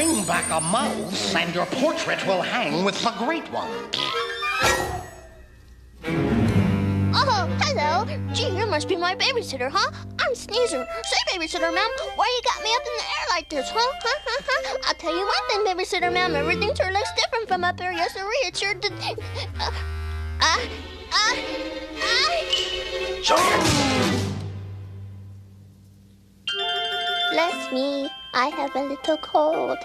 Bring back a mouse, and your portrait will hang with the great one. Oh, hello. Gee, you must be my babysitter, huh? I'm Sneezer. Say, babysitter, ma'am, why you got me up in the air like this, huh? I'll tell you one thing, babysitter, ma'am. Everything sure looks different from up here. Yes, sir, it sure did. Bless me. I have a little cold.